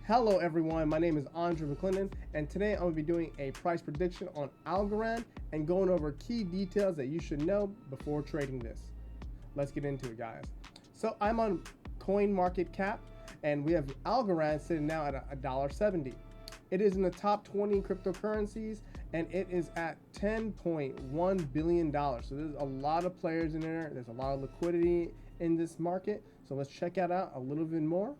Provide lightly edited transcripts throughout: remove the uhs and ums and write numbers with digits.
Hello everyone, my name is Mcclendon, and today I'm going to be doing a price prediction on Algorand and going over key details that you should know before trading this. Let's get into it, guys. So I'm on CoinMarketCap and we have Algorand sitting now at $1.70. It is in the top 20 cryptocurrencies and it is at $10.1 billion. So there's a lot of players in there. There's a lot of liquidity in this market. So let's check that out a little bit more.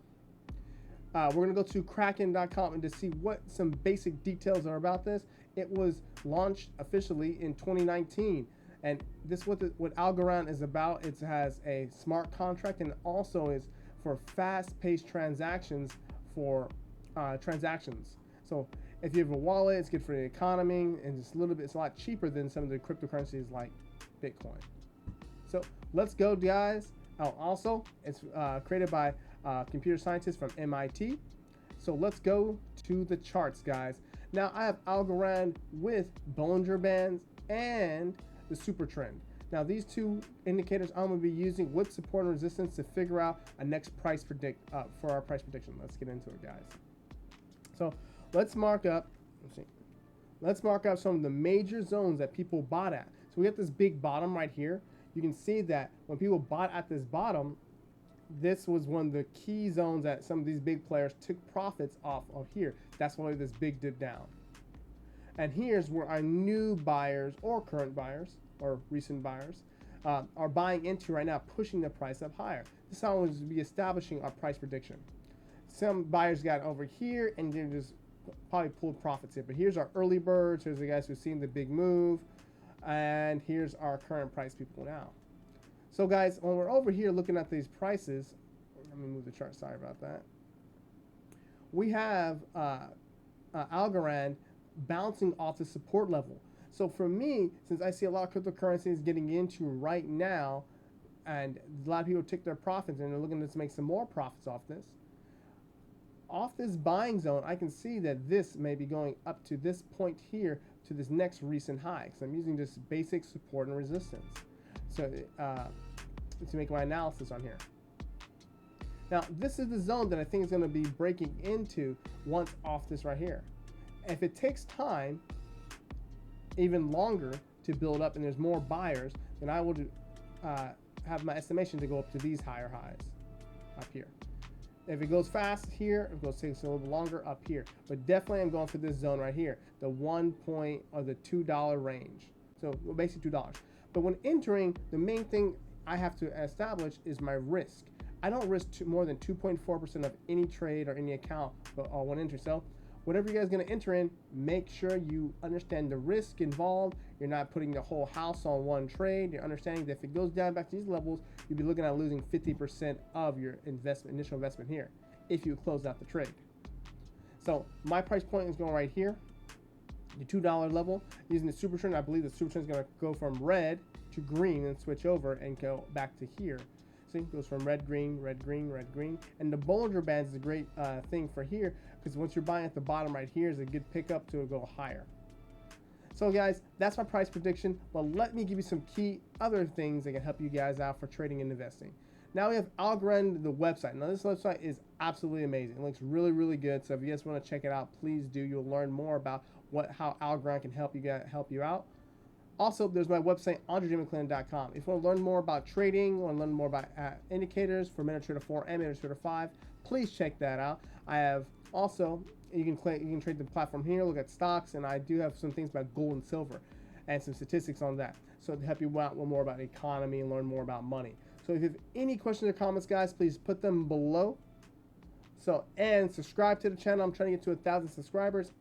We're going to go to Kraken.com and to see what some basic details are about this. It was launched officially in 2019, and this what Algorand is about. It has a smart contract and also is for fast-paced transactions for transactions. So if you have a wallet, it's good for the economy, and it's a lot cheaper than some of the cryptocurrencies like Bitcoin. So let's go, guys. Oh, also, it's created by computer scientists from MIT. So let's go to the charts, guys. Now I have Algorand with Bollinger Bands and the super trend. Now these two indicators I'm going to be using with support and resistance to figure out a next price for our price prediction. Let's get into it, guys. So let's mark up. Let's mark up some of the major zones that people bought at. So we have this big bottom right here. You can see that when people bought at this bottom, this was one of the key zones that some of these big players took profits off of here. That's why this big dip down. And here's where our new buyers or current buyers or recent buyers are buying into right now, pushing the price up higher. This is how we'll be establishing our price prediction. Some buyers got over here and they just probably pulled profits here. But here's our early birds. Here's the guys who've seen the big move. And here's our current price people now. So guys, when we're over here looking at these prices, let me move the chart, sorry about that. We have Algorand bouncing off the support level. So for me, since I see a lot of cryptocurrencies getting into right now, and a lot of people take their profits and they're looking to make some more profits off this. Off this buying zone, I can see that this may be going up to this point here to this next recent high. So I'm using this basic support and resistance. So to make my analysis on here. Now this is the zone that I think is going to be breaking into once off this right here. If it takes time, even longer, to build up and there's more buyers, then I will have my estimation to go up to these higher highs up here. If it goes fast here, it takes a little bit longer up here. But definitely I'm going for this zone right here, the the $2 range. So basically $2. But when entering, the main thing I have to establish is my risk. I don't risk more than 2.4% of any trade or any account when entering. So whatever you guys are going to enter in, make sure you understand the risk involved. You're not putting the whole house on one trade. You're understanding that if it goes down back to these levels, you'll be looking at losing 50% of your initial investment here if you close out the trade. So my price point is going right here, the $2 level. Using the super trend, I believe the super trend is going to go from red to green and switch over and go back to here. See, it goes from red, green, red, green, red, green. And the Bollinger Bands is a great thing for here, because once you're buying at the bottom right here is a good pickup to go higher. So guys, that's my price prediction. But let me give you some key other things that can help you guys out for trading and investing. Now we have Algorand, the website. Now this website is absolutely amazing. It looks really, really good. So if you guys want to check it out, please do. You'll learn more about how Algorand can help you out. Also, there's my website, Mcclendon.com. If you want to learn more about trading, want to learn more about indicators for MetaTrader 4 and MetaTrader 5, please check that out. I have also, you can trade the platform here, look at stocks, and I do have some things about gold and silver and some statistics on that. So to help you out more about the economy and learn more about money. So if you have any questions or comments, guys, please put them below. And subscribe to the channel. I'm trying to get to 1,000 subscribers.